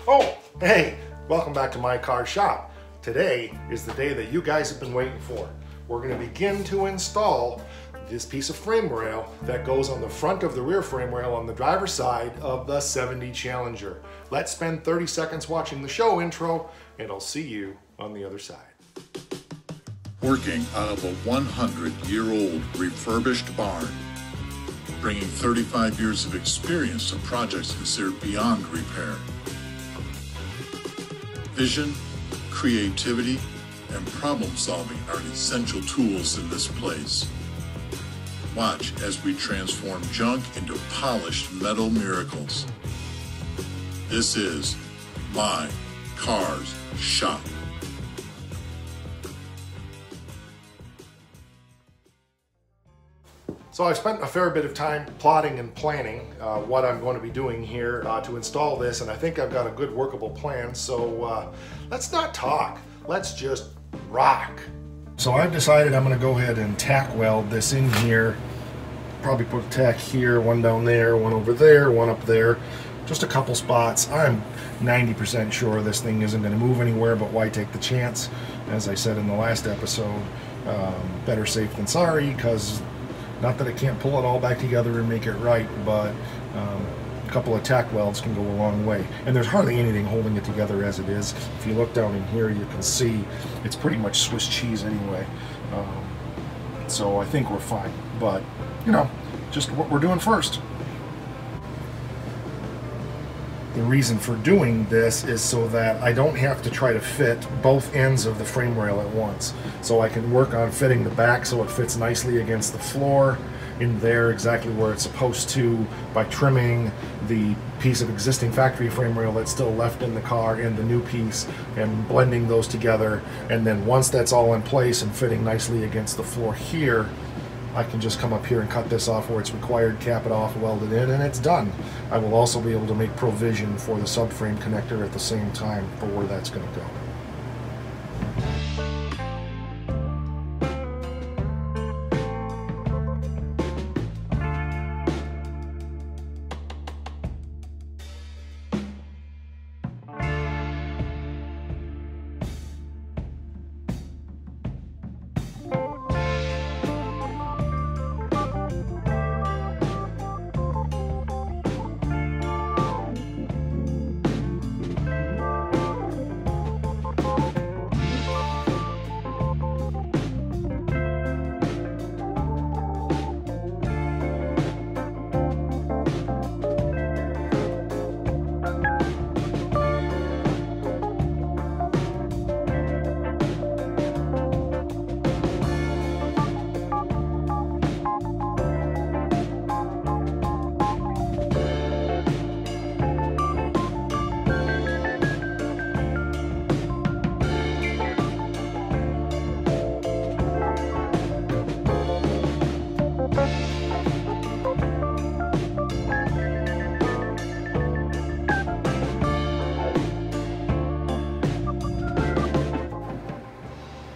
Oh, hey, welcome back to my car shop. Today is the day that you guys have been waiting for. We're going to begin to install this piece of frame rail that goes on the front of the rear frame rail on the driver's side of the 70 Challenger. Let's spend 30 seconds watching the show intro, and I'll see you on the other side. Working out of a 100-year-old refurbished barn, bringing 35 years of experience to projects considered beyond repair. Vision, creativity, and problem solving are essential tools in this place. Watch as we transform junk into polished metal miracles. This is My Car's Shop. So I've spent a fair bit of time plotting and planning what I'm going to be doing here to install this, and I think I've got a good workable plan. So let's not talk, let's just rock. So I've decided I'm going to go ahead and tack weld this in here. Probably put a tack here, one down there, one over there, one up there. Just a couple spots. I'm 90% sure this thing isn't going to move anywhere, but why take the chance? As I said in the last episode, better safe than sorry, because not that it can't pull it all back together and make it right, but a couple of tack welds can go a long way. And there's hardly anything holding it together as it is. If you look down in here, you can see it's pretty much Swiss cheese anyway. So I think we're fine, but you know, just what we're doing first. The reason for doing this is so that I don't have to try to fit both ends of the frame rail at once. So I can work on fitting the back so it fits nicely against the floor in there exactly where it's supposed to by trimming the piece of existing factory frame rail that's still left in the car and the new piece and blending those together. And then once that's all in place and fitting nicely against the floor here, I can just come up here and cut this off where it's required, cap it off, weld it in, and it's done. I will also be able to make provision for the subframe connector at the same time for where that's going to go.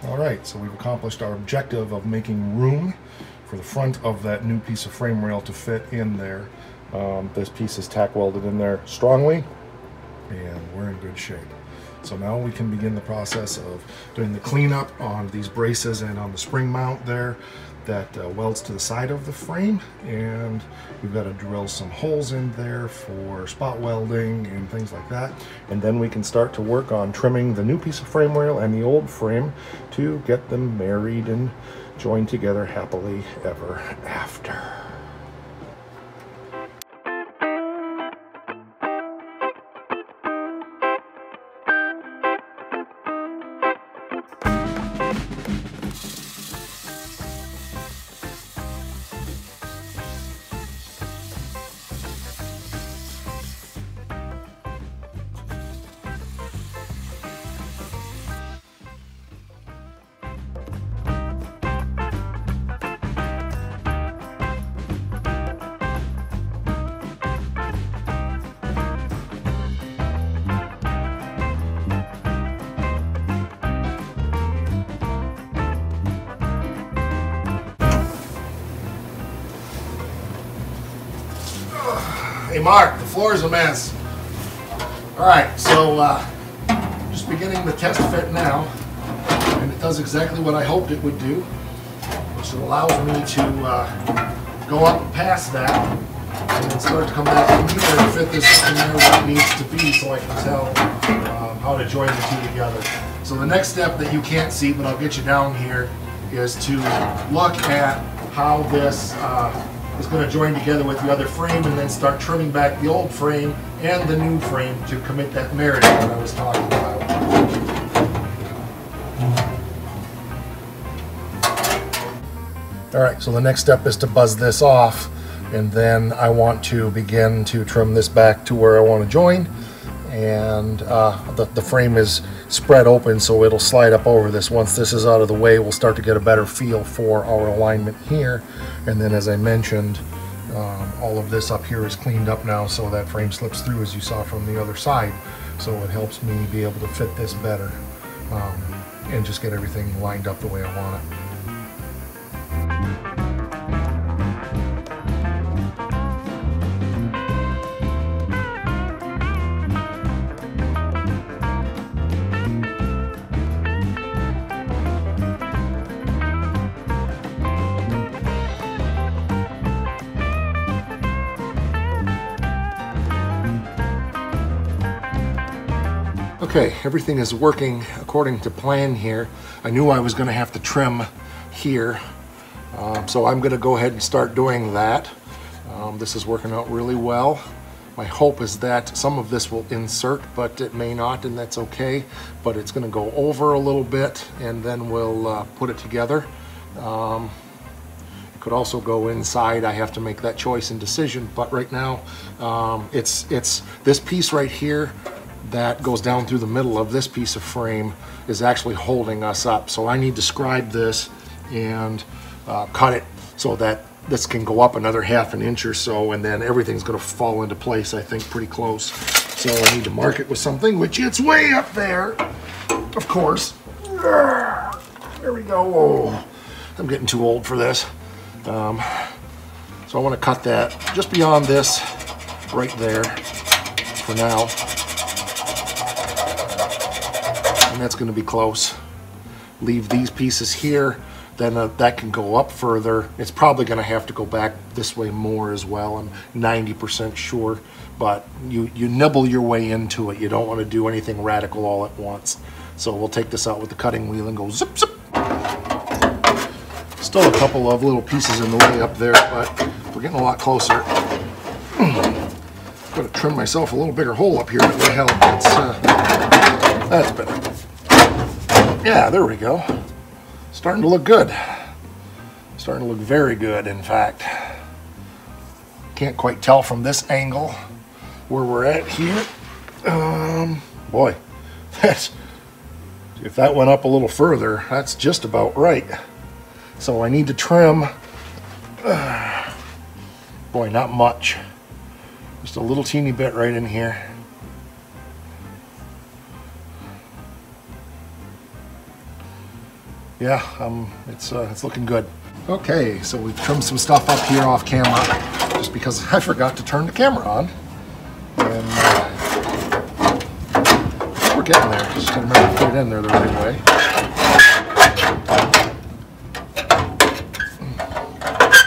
Alright, so we've accomplished our objective of making room for the front of that new piece of frame rail to fit in there. This piece is tack welded in there strongly, and we're in good shape. So now we can begin the process of doing the cleanup on these braces and on the spring mount there that welds to the side of the frame, and we've got to drill some holes in there for spot welding and things like that, and then we can start to work on trimming the new piece of frame rail and the old frame to get them married and joined together happily ever after. Hey Mark, the floor is a mess. All right, so just beginning the test fit now, and it does exactly what I hoped it would do, which allows me to go up past that and then start to come back in here and fit this in there where it needs to be so I can tell how to join the two together. So the next step that you can't see, but I'll get you down here, is to look at how this is going to join together with the other frame and then start trimming back the old frame and the new frame to commit that marriage that I was talking about. All right, so the next step is to buzz this off, and then I want to begin to trim this back to where I want to join. And the frame is spread open, so it'll slide up over this. Once this is out of the way, we'll start to get a better feel for our alignment here. And then, as I mentioned, all of this up here is cleaned up now, so that frame slips through as you saw from the other side. So it helps me be able to fit this better and just get everything lined up the way I want it. Okay, everything is working according to plan here. I knew I was going to have to trim here, so I'm going to go ahead and start doing that. This is working out really well. My hope is that some of this will insert, but it may not, and that's okay. But it's going to go over a little bit, and then we'll put it together. It could also go inside. I have to make that choice and decision, but right now it's this piece right here that goes down through the middle of this piece of frame is actually holding us up. So I need to scribe this and cut it so that this can go up another ½ an inch or so, and then everything's going to fall into place, I think, pretty close. So I need to mark it with something, which it's way up there, of course. There we go. Oh, I'm getting too old for this. So I want to cut that just beyond this right there for now. And that's going to be close. Leave these pieces here, then that can go up further. It's probably going to have to go back this way more as well. I'm 90% sure, but you nibble your way into it. You don't want to do anything radical all at once. So we'll take this out with the cutting wheel and go zip zip. Still a couple of little pieces in the way up there, but we're getting a lot closer. I'm going to trim myself a little bigger hole up here. That would help. That's better. Yeah, there we go. Starting to look good. Starting to look very good, in fact. Can't quite tell from this angle where we're at here. Boy, if that went up a little further, that's just about right. So I need to trim. Boy, not much. Just a little teeny bit right in here. Yeah, it's looking good. Okay, so we've trimmed some stuff up here off camera, just because I forgot to turn the camera on. And we're getting there. Just gotta remember to put it in there the right way.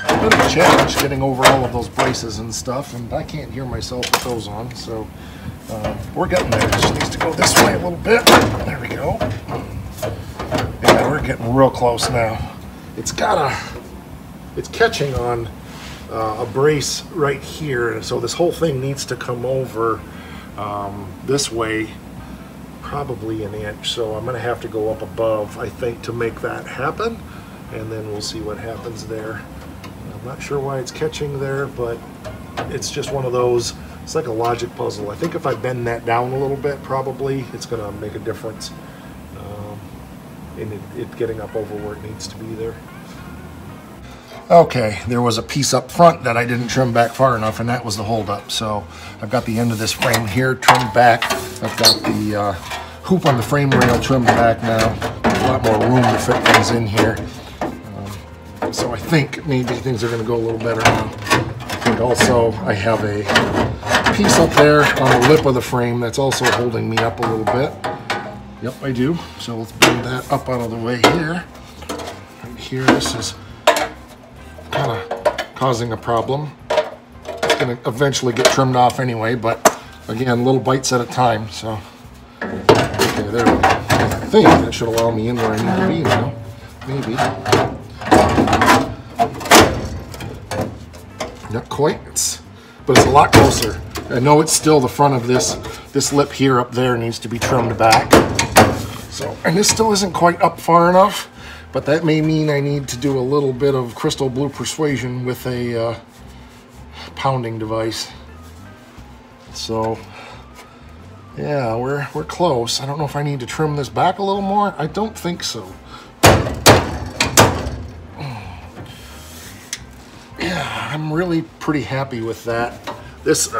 A bit of a challenge getting over all of those braces and stuff, and I can't hear myself with those on, so we're getting there. It just needs to go this way a little bit. There we go. Yeah, we're getting real close now. It's catching on a brace right here, and so this whole thing needs to come over this way, probably an inch. So I'm going to have to go up above, I think, to make that happen, and then we'll see what happens there. I'm not sure why it's catching there, but it's just one of those. It's like a logic puzzle. I think if I bend that down a little bit, probably it's going to make a difference in it getting up over where it needs to be there. Okay, there was a piece up front that I didn't trim back far enough, and that was the holdup. So I've got the end of this frame here trimmed back. I've got the hoop on the frame rail trimmed back now. A lot more room to fit things in here. So I think maybe things are going to go a little better now. I think also I have a piece up there on the lip of the frame that's also holding me up a little bit. Yep, I do. So let's bring that up out of the way here. Right here, this is kind of causing a problem. It's going to eventually get trimmed off anyway, but again, little bites at a time. So, okay, there we go. I think that should allow me in where I need to be now. Maybe. Not quite, but it's a lot closer. I know it's still the front of this lip here up there needs to be trimmed back. So, and this still isn't quite up far enough, but that may mean I need to do a little bit of crystal blue persuasion with a pounding device. So, yeah, we're close. I don't know if I need to trim this back a little more. I don't think so. Yeah, I'm really pretty happy with that. This,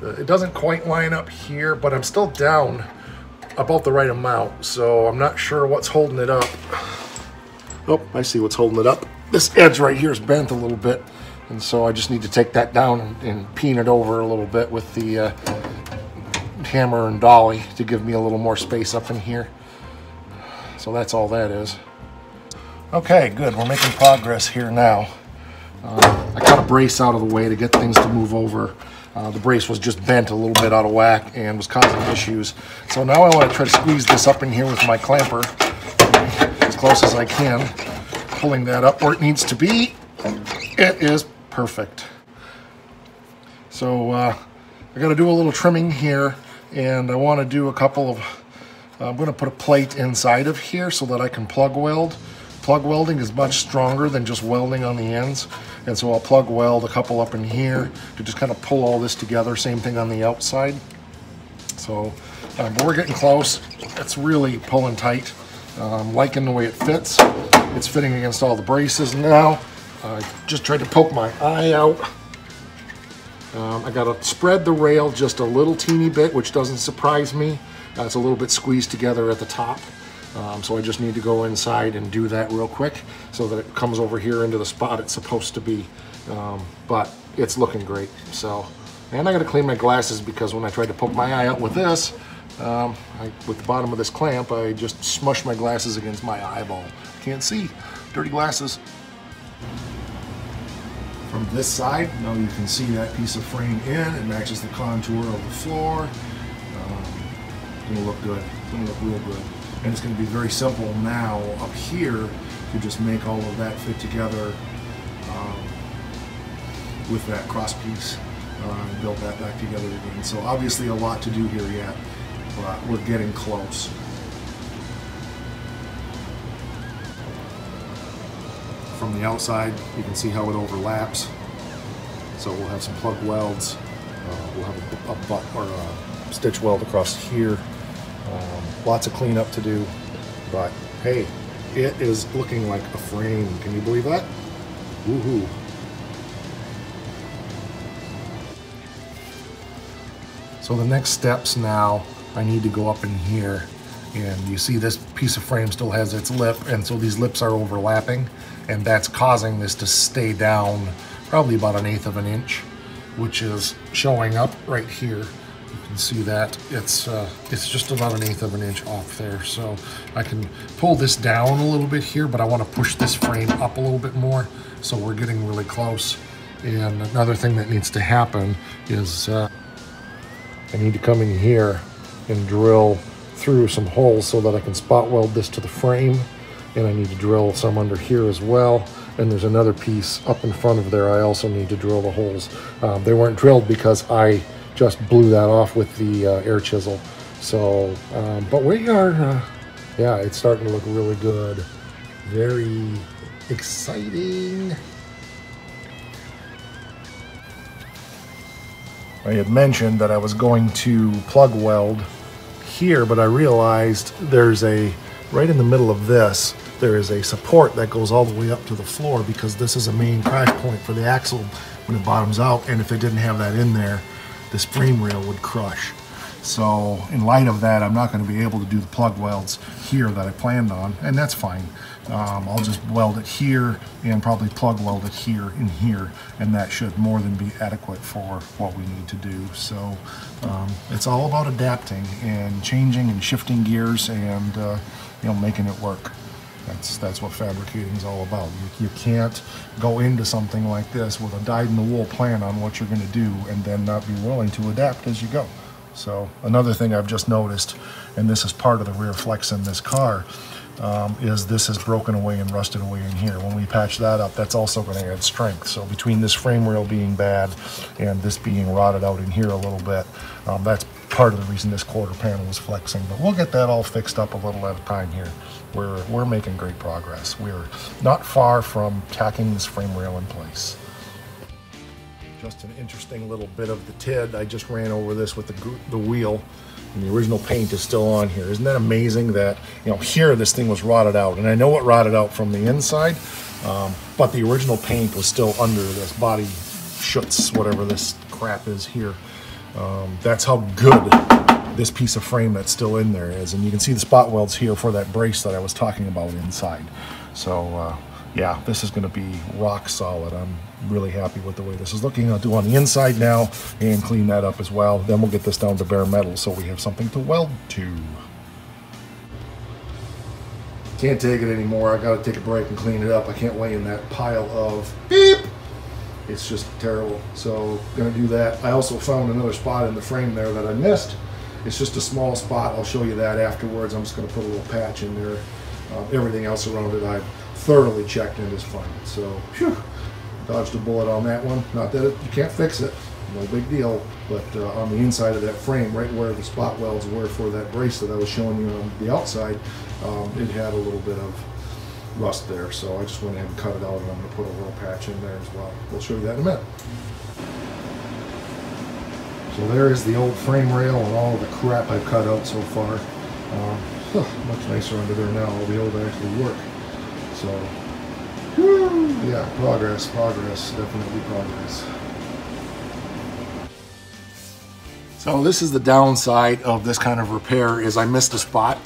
it doesn't quite line up here, but I'm still down about the right amount, so I'm not sure what's holding it up. Oh, I see what's holding it up. This edge right here is bent a little bit, and so I just need to take that down and peen it over a little bit with the hammer and dolly to give me a little more space up in here. So that's all that is. Okay, good. We're making progress here now. I cut a brace out of the way to get things to move over. The brace was just bent a little bit out of whack and was causing issues. So now I want to try to squeeze this up in here with my clamper as close as I can, pulling that up where it needs to be. It is perfect. So I got to do a little trimming here, and I want to do a couple of, I'm going to put a plate inside of here so that I can plug weld. Plug welding is much stronger than just welding on the ends, and so I'll plug weld a couple up in here to just kind of pull all this together. Same thing on the outside. So, but we're getting close. It's really pulling tight. I'm liking the way it fits. It's fitting against all the braces now. I just tried to poke my eye out. I got to spread the rail just a little teeny bit, which doesn't surprise me. It's a little bit squeezed together at the top. So I just need to go inside and do that real quick so that it comes over here into the spot it's supposed to be. But it's looking great. So, and I got to clean my glasses because when I tried to poke my eye out with this, with the bottom of this clamp, I just smushed my glasses against my eyeball. Can't see. Dirty glasses. From this side, now you can see that piece of frame in. It matches the contour of the floor. It's gonna look good. It's gonna look real good. And it's going to be very simple now up here to just make all of that fit together with that cross piece and build that back together again. So obviously a lot to do here yet, but we're getting close. From the outside, you can see how it overlaps. So we'll have some plug welds. We'll have a butt or a stitch weld across here. Lots of cleanup to do, but hey, it is looking like a frame. Can you believe that? Woohoo! So the next steps now, I need to go up in here, and you see this piece of frame still has its lip, and so these lips are overlapping, and that's causing this to stay down probably about 1/8 of an inch, which is showing up right here. You can see that it's just about 1/8 of an inch off there. So I can pull this down a little bit here, but I want to push this frame up a little bit more. So we're getting really close. And another thing that needs to happen is I need to come in here and drill through some holes so that I can spot weld this to the frame. And I need to drill some under here as well. And there's another piece up in front of there. I also need to drill the holes. They weren't drilled because I just blew that off with the air chisel. So, but we are, yeah, it's starting to look really good. Very exciting. I had mentioned that I was going to plug weld here, but I realized there's right in the middle of this, there is a support that goes all the way up to the floor because this is a main crash point for the axle when it bottoms out, and if it didn't have that in there, this frame rail would crush. So in light of that, I'm not going to be able to do the plug welds here that I planned on, and that's fine. I'll just weld it here and probably plug weld it here and here, and that should more than be adequate for what we need to do. So it's all about adapting and changing and shifting gears and making it work. That's what fabricating is all about. You can't go into something like this with a dyed-in-the-wool plan on what you're going to do and then not be willing to adapt as you go. So another thing I've just noticed, and this is part of the rear flex in this car, is this is broken away and rusted away in here. When we patch that up, that's also going to add strength. So between this frame rail being bad and this being rotted out in here a little bit, that's part of the reason this quarter panel is flexing. But we'll get that all fixed up a little at a time here. We're making great progress. We're not far from tacking this frame rail in place. Just an interesting little bit of the TID. I just ran over this with the wheel, and the original paint is still on here. Isn't that amazing that, here this thing was rotted out, and I know it rotted out from the inside, but the original paint was still under this body schutz, whatever this crap is here. That's how good this piece of frame that's still in there is, and you can see the spot welds here for that brace that I was talking about inside. So yeah, this is going to be rock solid. I'm really happy with the way this is looking. I'll do on the inside now and clean that up as well. Then we'll get this down to bare metal so we have something to weld to. Can't take it anymore. I got to take a break and clean it up. I can't lay in that pile of beep. It's just terrible. So gonna do that. I also found another spot in the frame there that I missed. It's just a small spot. I'll show you that afterwards. I'm just gonna put a little patch in there. Everything else around it I've thoroughly checked and is fine. So whew, dodged a bullet on that one. Not that you can't fix it, no big deal. But on the inside of that frame, right where the spot welds were for that brace that I was showing you on the outside, it had a little bit of rust there, so I just went ahead and cut it out, and I'm going to put a little patch in there as well. We'll show you that in a minute. So there is the old frame rail and all of the crap I've cut out so far. Much nicer under there now. I'll be able to actually work. So, whew, yeah, progress, definitely progress. So this is the downside of this kind of repair, is I missed a spot.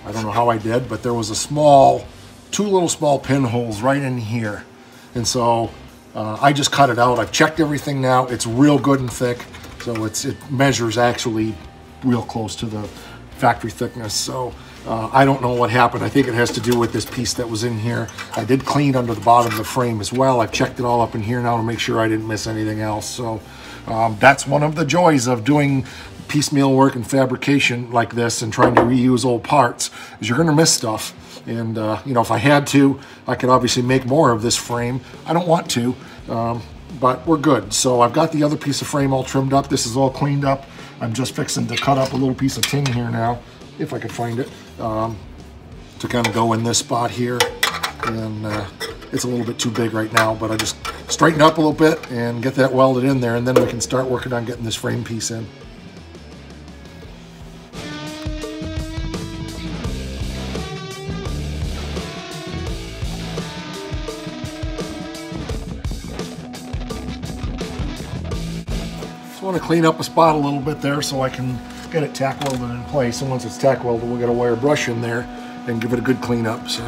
I don't know how I did, but there was two little small pinholes right in here. And so I just cut it out. I've checked everything now. It's real good and thick. So it measures actually real close to the factory thickness. So I don't know what happened. I think it has to do with this piece that was in here. I did clean under the bottom of the frame as well. I've checked it all up in here now to make sure I didn't miss anything else. So that's one of the joys of doing piecemeal work and fabrication like this and trying to reuse old parts, is you're going to miss stuff. And if I had to, I could obviously make more of this frame. I don't want to, but we're good. So I've got the other piece of frame all trimmed up. This is all cleaned up. I'm just fixing to cut up a little piece of tin here now, if I could find it, to kind of go in this spot here. And it's a little bit too big right now, but I just straighten up a little bit and get that welded in there, and then we can start working on getting this frame piece in. I want to clean up a spot a little bit there so I can get it tack welded in place, and once it's tack welded, we'll get a wire brush in there and give it a good clean up. So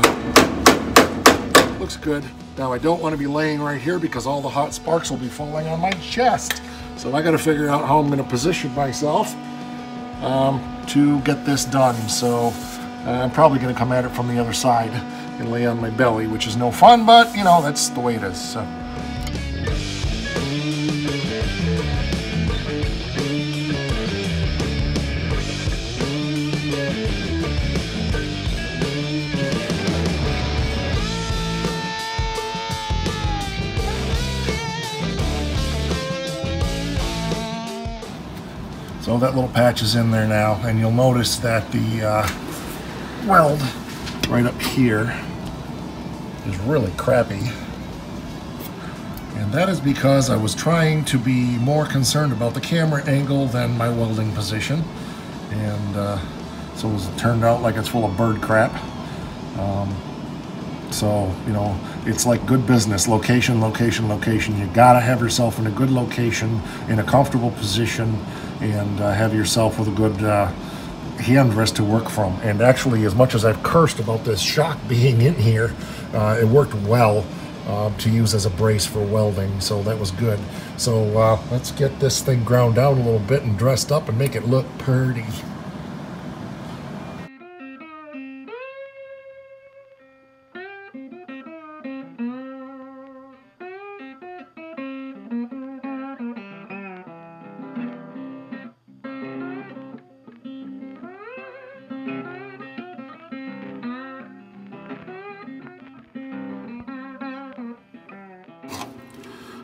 looks good. Now I don't want to be laying right here because all the hot sparks will be falling on my chest. So I got to figure out how I'm going to position myself to get this done. So I'm probably going to come at it from the other side and lay on my belly, which is no fun, but that's the way it is. So. So that little patch is in there now, and you'll notice that the weld right up here is really crappy. And that is because I was trying to be more concerned about the camera angle than my welding position. And so it turned out like it's full of bird crap. So, it's like good business, location, location, location. You gotta have yourself in a good location, in a comfortable position, and have yourself with a good handrest to work from. And actually, as much as I've cursed about this shock being in here, it worked well to use as a brace for welding, so that was good. So let's get this thing ground down a little bit and dressed up and make it look pretty.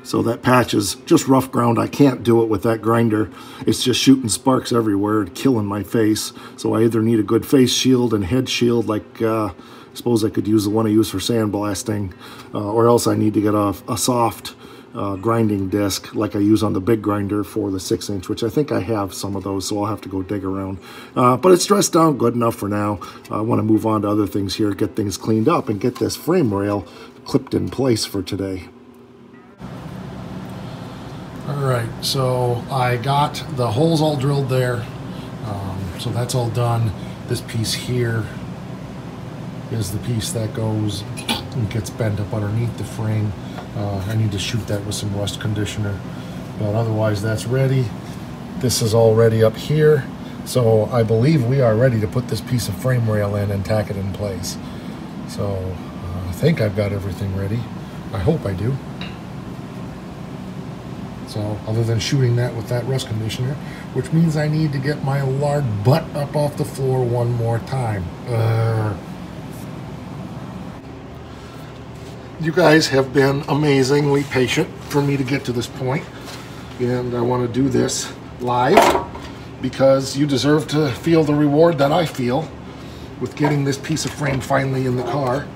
So that patch is just rough ground. I can't do it with that grinder. It's just shooting sparks everywhere and killing my face. So I either need a good face shield and head shield, like I suppose I could use the one I use for sandblasting, or else I need to get a soft grinding disc like I use on the big grinder for the 6-inch, which I think I have some of those, so I'll have to go dig around. But it's dressed down good enough for now. I want to move on to other things here, get things cleaned up, and get this frame rail clipped in place for today. Alright, so I got the holes all drilled there, so that's all done. This piece here is the piece that goes and gets bent up underneath the frame. I need to shoot that with some rust conditioner, but otherwise that's ready. This is all ready up here, so I believe we are ready to put this piece of frame rail in and tack it in place. So I think I've got everything ready. I hope I do. So other than shooting that with that rust conditioner, which means I need to get my lard butt up off the floor one more time. You guys have been amazingly patient for me to get to this point, and I want to do this live because you deserve to feel the reward that I feel with getting this piece of frame finally in the car.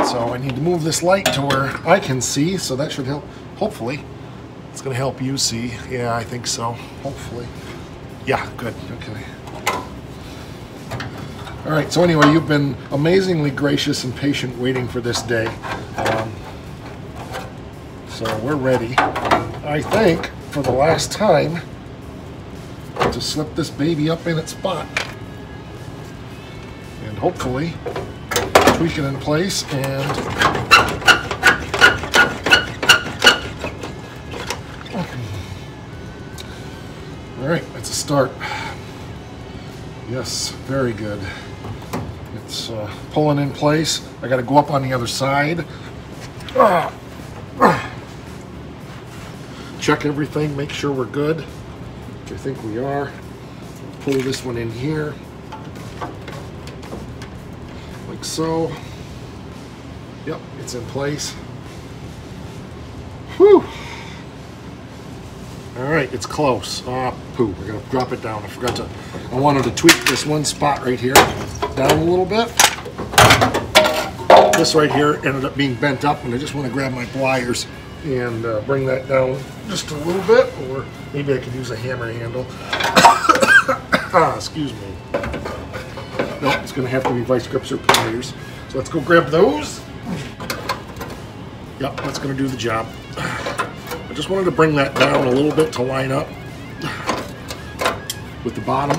So I need to move this light to where I can see, so that should help. Hopefully, it's going to help you see. Yeah, I think so. Hopefully. Yeah, good. Okay. All right, so anyway, you've been amazingly gracious and patient waiting for this day. So we're ready, I think, for the last time to slip this baby up in its spot. And hopefully tweak it in place and all right, that's a start. Yes, very good. It's pulling in place. I got to go up on the other side. Check everything, make sure we're good, which I think we are. Pull this one in here, like so. Yep, it's in place. Whew. All right, it's close. Pooh, we're gonna drop it down. I wanted to tweak this one spot right here down a little bit. This right here ended up being bent up, and I just want to grab my pliers and bring that down just a little bit, or maybe I could use a hammer handle. Excuse me. No, it's gonna have to be vice grips or pliers. So let's go grab those. Yep, that's gonna do the job. I just wanted to bring that down a little bit to line up with the bottom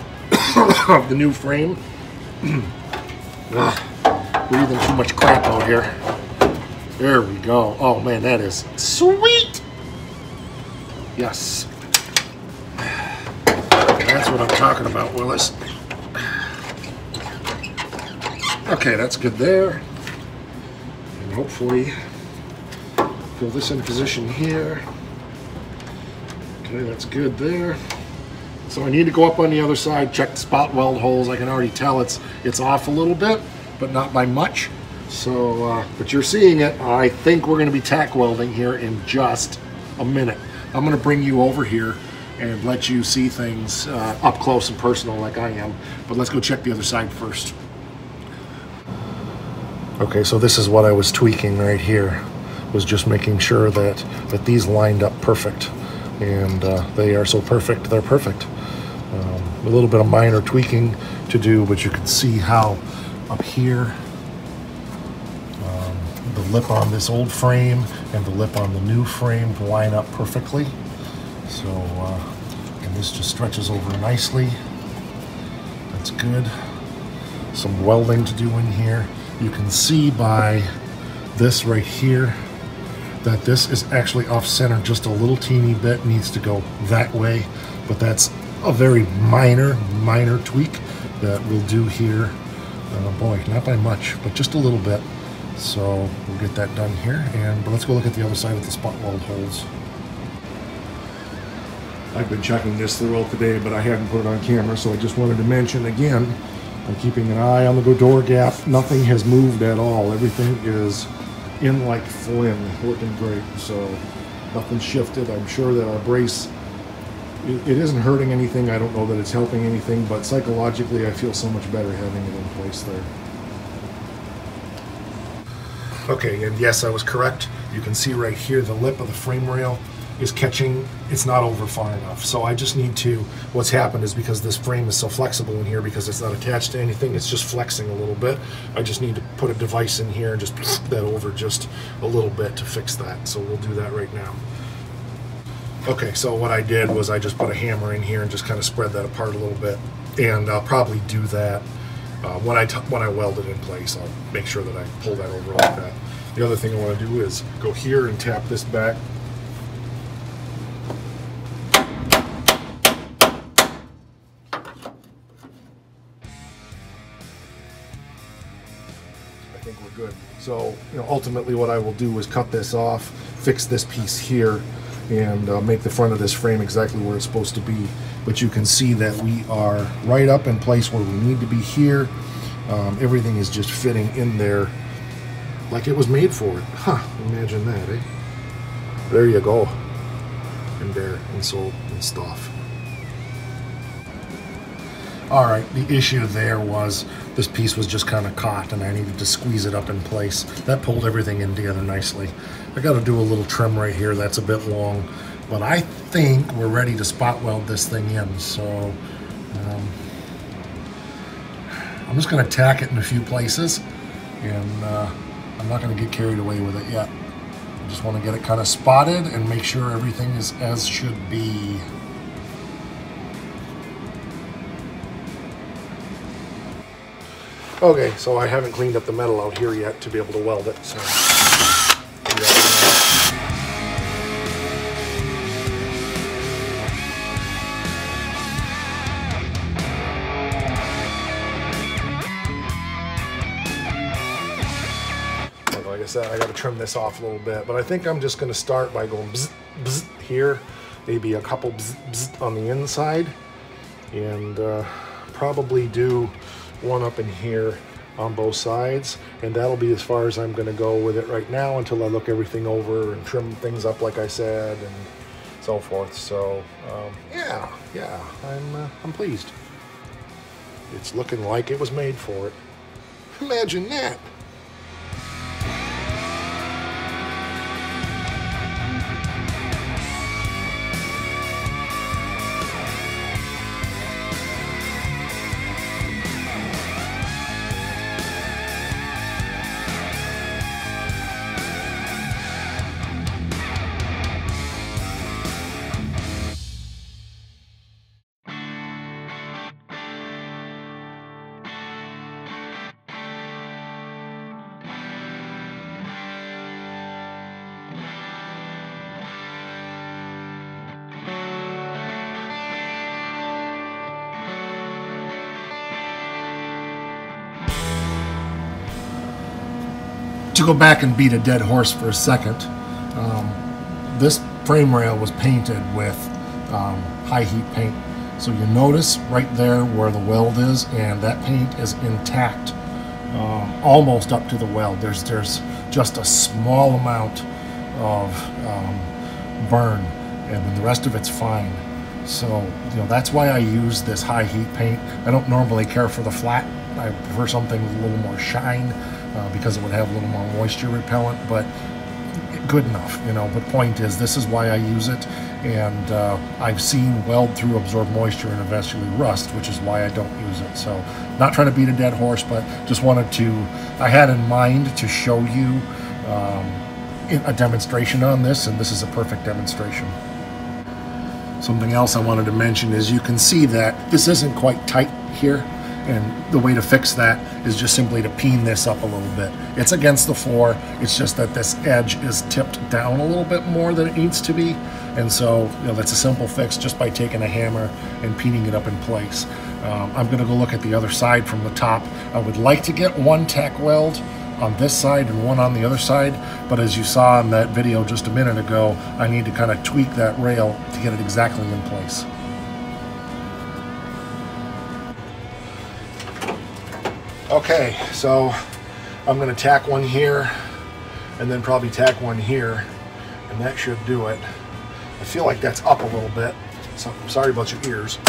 of the new frame. Breathing too much crap out here. There we go. Oh man, that is sweet. Yes. That's what I'm talking about, Willis. Okay, that's good there. And hopefully pull this in position here. Okay, that's good there. So I need to go up on the other side, check the spot weld holes. I can already tell it's off a little bit, but not by much. So, but you're seeing it. I think we're going to be tack welding here in just a minute. I'm going to bring you over here and let you see things up close and personal like I am. But let's go check the other side first. Okay, so this is what I was tweaking right here. Was just making sure that these lined up perfect. And they are so perfect, they're perfect. A little bit of minor tweaking to do, but you can see how up here, the lip on this old frame and the lip on the new frame line up perfectly. So And this just stretches over nicely. That's good. Some welding to do in here. You can see by this right here that this is actually off center just a little teeny bit, needs to go that way, but that's a very minor tweak that we'll do here. Boy, not by much, but just a little bit. So we'll get that done here, but let's go look at the other side of the spot weld holes. I've been checking this throughout the day, but I hadn't put it on camera, so I just wanted to mention again, I'm keeping an eye on the door gap. Nothing has moved at all. Everything is in like Flynn, looking great. So nothing shifted. I'm sure that our brace, it isn't hurting anything. I don't know that it's helping anything, but psychologically I feel so much better having it in place there. Okay, and yes, I was correct. You can see right here the lip of the frame rail is catching, it's not over far enough. So I just need to, what's happened is because this frame is so flexible in here, because it's not attached to anything, it's just flexing a little bit. I just need to put a device in here and just put that over just a little bit to fix that. So we'll do that right now. Okay, so what I did was I just put a hammer in here and just kind of spread that apart a little bit. And I'll probably do that when I weld it in place. I'll make sure that I pull that over like that. The other thing I want to do is go here and tap this back. I think we're good. So, ultimately what I will do is cut this off, fix this piece here, and make the front of this frame exactly where it's supposed to be. But you can see that we are right up in place where we need to be here. Everything is just fitting in there like it was made for it. Huh, imagine that, eh? There you go. And there, and so, and stuff. All right, the issue there was this piece was just kind of caught and I needed to squeeze it up in place. That pulled everything in together nicely. I got to do a little trim right here. That's a bit long, but I think we're ready to spot weld this thing in. So I'm just going to tack it in a few places, and I'm not going to get carried away with it yet. I just want to get it kind of spotted and make sure everything is as should be. Okay, so I haven't cleaned up the metal out here yet to be able to weld it. So. Like I said, I got to trim this off a little bit, but I think I'm just going to start by going bzz, bzz here, maybe a couple bzz, bzz on the inside, and probably do one up in here on both sides, and that'll be as far as I'm going to go with it right now until I look everything over and trim things up like I said and so forth. So yeah, I'm pleased. It's looking like it was made for it. Imagine that. To go back and beat a dead horse for a second, this frame rail was painted with high heat paint. So you notice right there where the weld is, and that paint is intact, almost up to the weld. There's just a small amount of burn, and then the rest of it's fine. So that's why I use this high heat paint. I don't normally care for the flat. I prefer something with a little more shine. Because it would have a little more moisture repellent, but good enough, But point is, this is why I use it, and I've seen weld through absorb moisture and eventually rust, which is why I don't use it. So, not trying to beat a dead horse, but just wanted to, I had in mind to show you a demonstration on this, and this is a perfect demonstration. Something else I wanted to mention is you can see that this isn't quite tight here, and the way to fix that is just simply to peen this up a little bit. It's against the floor, it's just that this edge is tipped down a little bit more than it needs to be, and so that's a simple fix just by taking a hammer and peening it up in place. I'm going to go look at the other side from the top. I would like to get one tack weld on this side and one on the other side, but as you saw in that video just a minute ago, I need to kind of tweak that rail to get it exactly in place. Okay, so I'm going to tack one here and then probably tack one here, and that should do it. I feel like that's up a little bit, so I'm sorry about your ears.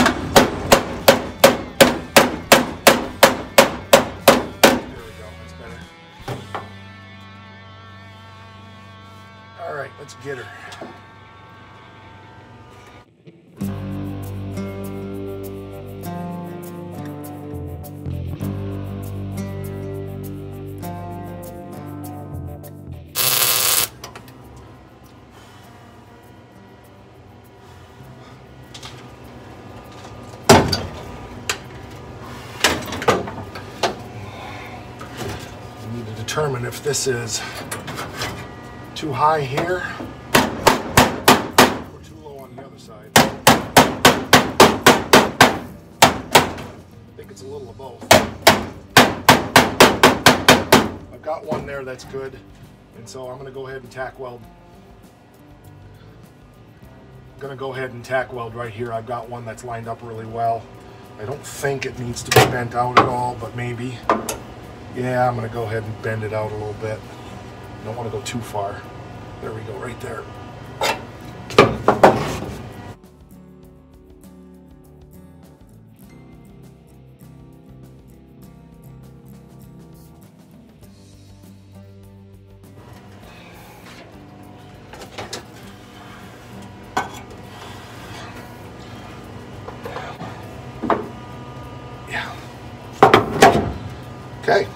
Let's get her. We need to determine if this is too high here or too low on the other side. I think it's a little of both. I've got one there that's good, and so I'm going to go ahead and tack weld. I'm going to go ahead and tack weld right here. I've got one that's lined up really well. I don't think it needs to be bent out at all, but maybe. Yeah, I'm going to go ahead and bend it out a little bit. Don't want to go too far. There we go, right there. Yeah. Okay.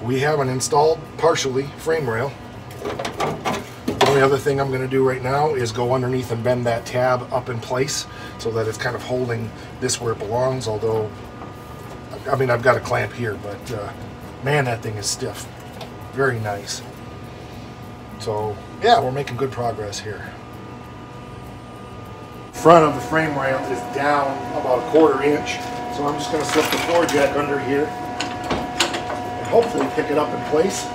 We have an installed, partially, frame rail. The only other thing I'm going to do right now is go underneath and bend that tab up in place so that it's kind of holding this where it belongs, although, I mean, I've got a clamp here, but man, that thing is stiff. Very nice. So, yeah, we're making good progress here. Front of the frame rail is down about 1/4 inch, so I'm just going to slip the floor jack under here and hopefully pick it up in place.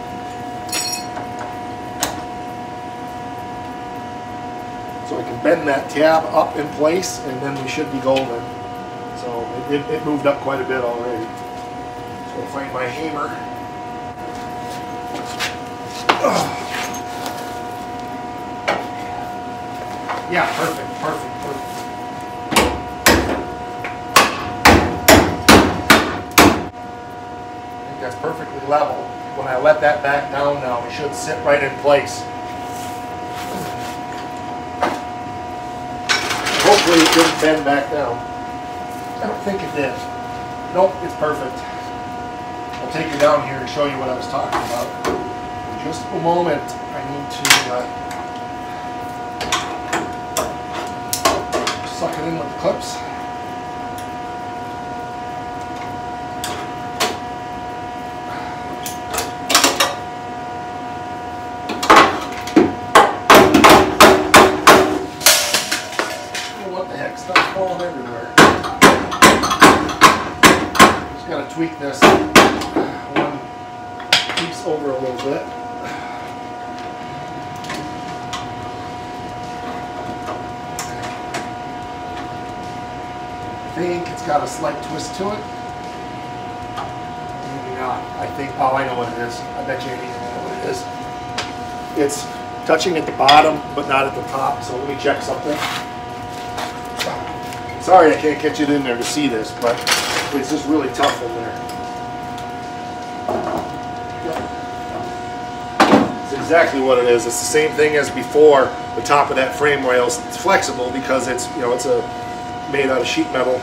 So I can bend that tab up in place, and then we should be golden. So it moved up quite a bit already. So I'll find my hammer. Yeah, perfect. I think that's perfectly level. When I let that back down now, it should sit right in place. Hopefully it didn't bend back down. I don't think it did. Nope, it's perfect. I'll take you down here and show you what I was talking about. In just a moment, I need to suck it in with the clips. Stuff falling everywhere. Just got to tweak this one piece over a little bit. I think it's got a slight twist to it. Maybe not. I think, oh, I know what it is. I bet you ain't even know what it is. It's touching at the bottom, but not at the top. So let me check something. Sorry I can't get you in there to see this, but it's just really tough in there. It's exactly what it is. It's the same thing as before. The top of that frame rail is flexible because it's, it's made out of sheet metal,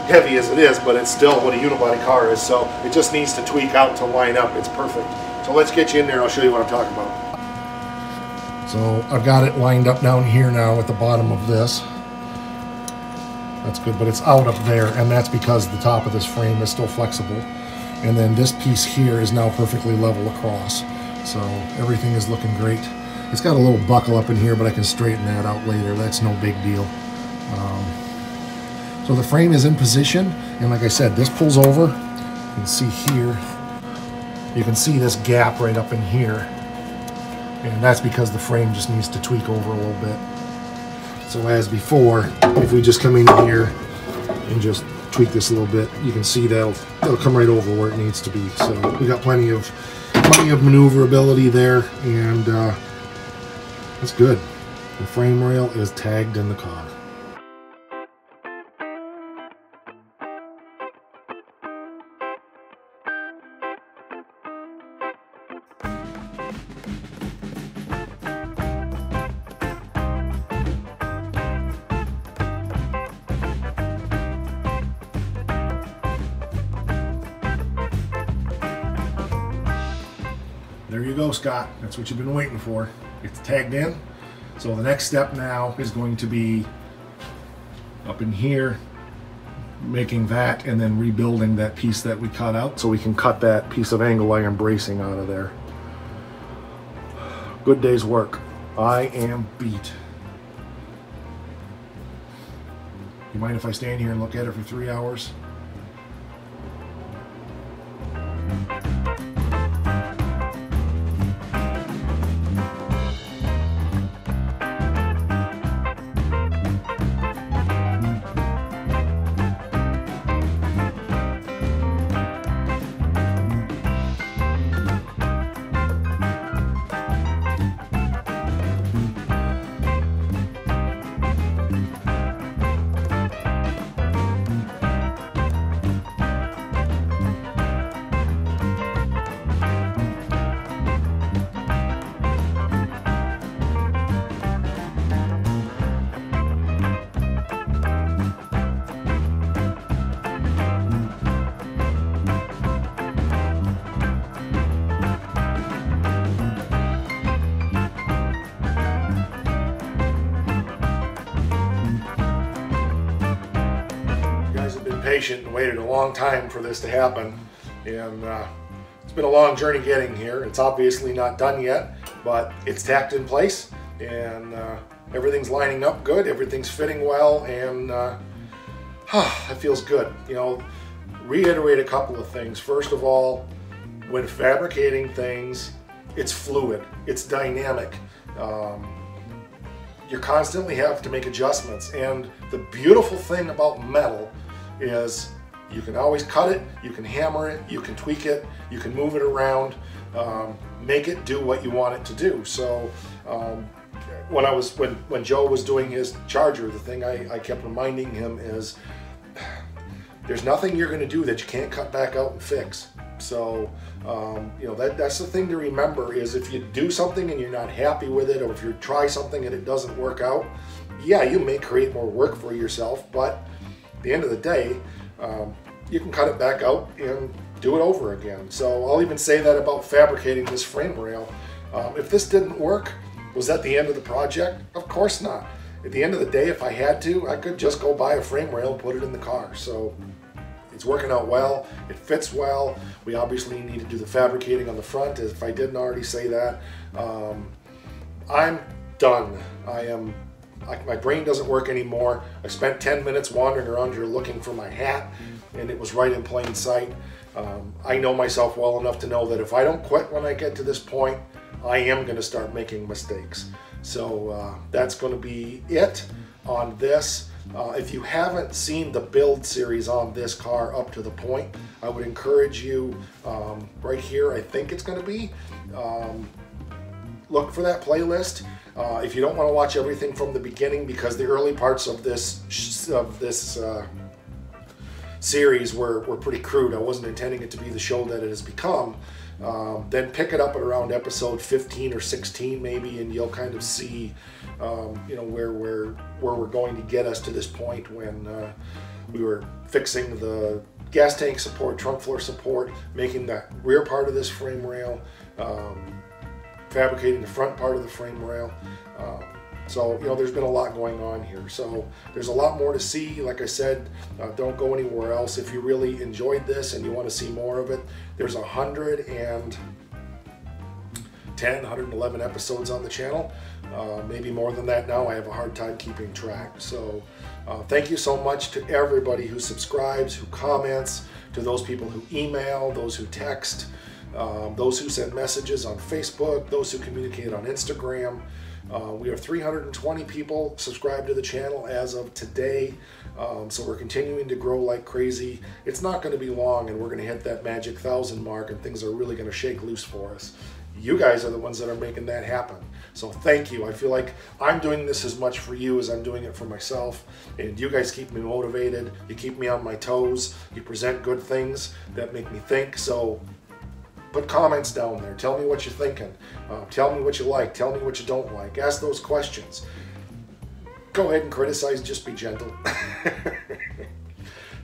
heavy as it is, but it's still what a unibody car is. So it just needs to tweak out to line up. It's perfect. So let's get you in there and I'll show you what I'm talking about. So I've got it lined up down here now at the bottom of this. That's good, but it's out up there, and that's because the top of this frame is still flexible. And then this piece here is now perfectly level across. So everything is looking great. It's got a little buckle up in here, but I can straighten that out later. That's no big deal. So the frame is in position, and like I said, this pulls over. You can see here, you can see this gap right up in here. And that's because the frame just needs to tweak over a little bit. So as before, if we just come in here and just tweak this a little bit, you can see that'll come right over where it needs to be. So we got plenty of maneuverability there, and that's good. The frame rail is tagged in the car. There you go, Scott. That's what you've been waiting for. It's tagged in. So the next step now is going to be up in here, making that and then rebuilding that piece that we cut out so we can cut that piece of angle iron bracing out of there. Good day's work. I am beat. You mind if I stand here and look at it for 3 hours? Patient and waited a long time for this to happen, and it's been a long journey getting here. It's obviously not done yet, but it's tacked in place, and everything's lining up good, everything's fitting well, and that feels good. You know, reiterate a couple of things. First of all, when fabricating things, it's fluid, it's dynamic. You constantly have to make adjustments, and the beautiful thing about metal is you can always cut it, you can hammer it, you can tweak it, you can move it around, make it do what you want it to do. So when Joe was doing his charger, the thing I kept reminding him is there's nothing you're going to do that you can't cut back out and fix. So you know, that's the thing to remember, is if you do something and you're not happy with it, or if you try something and it doesn't work out, yeah, you may create more work for yourself, but at the end of the day, you can cut it back out and do it over again. So I'll even say that about fabricating this frame rail. If this didn't work, was that the end of the project? Of course not. At the end of the day, if I had to, I could just go buy a frame rail and put it in the car. So it's working out well, it fits well. We obviously need to do the fabricating on the front, if I didn't already say that. I'm done. My brain doesn't work anymore. I spent 10 minutes wandering around here looking for my hat, and it was right in plain sight. I know myself well enough to know that if I don't quit when I get to this point, I am going to start making mistakes. So that's going to be it on this. If you haven't seen the build series on this car up to the point, I would encourage you, right here, I think it's going to be, look for that playlist. If you don't want to watch everything from the beginning, because the early parts of this series were pretty crude, I wasn't intending it to be the show that it has become, then pick it up at around episode 15 or 16 maybe, and you'll kind of see you know, where we're going to get us to this point when we were fixing the gas tank support, trunk floor support, making that rear part of this frame rail, fabricating the front part of the frame rail. So, you know, there's been a lot going on here. So there's a lot more to see. Like I said, don't go anywhere else. If you really enjoyed this and you want to see more of it, there's 111 episodes on the channel. Maybe more than that now. I have a hard time keeping track. So thank you so much to everybody who subscribes, who comments, to those people who email, those who text, those who send messages on Facebook, those who communicate on Instagram. We have 320 people subscribed to the channel as of today, so we're continuing to grow like crazy. It's not going to be long, and we're going to hit that magic 1,000 mark, and things are really going to shake loose for us. You guys are the ones that are making that happen. So thank you. I feel like I'm doing this as much for you as I'm doing it for myself, and you guys keep me motivated. You keep me on my toes. You present good things that make me think. So put comments down there. Tell me what you're thinking. Tell me what you like. Tell me what you don't like. Ask those questions. Go ahead and criticize. Just be gentle.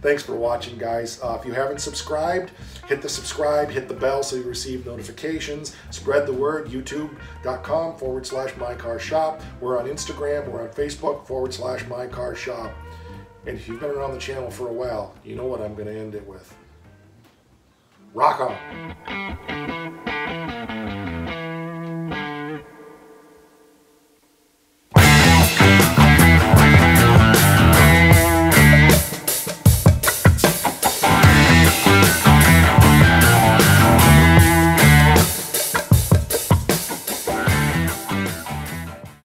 Thanks for watching, guys. If you haven't subscribed, hit the subscribe, hit the bell so you receive notifications. Spread the word, youtube.com/mycarshop. We're on Instagram, we're on Facebook, /mycarshop. And if you've been around the channel for a while, you know what I'm going to end it with. Rock on.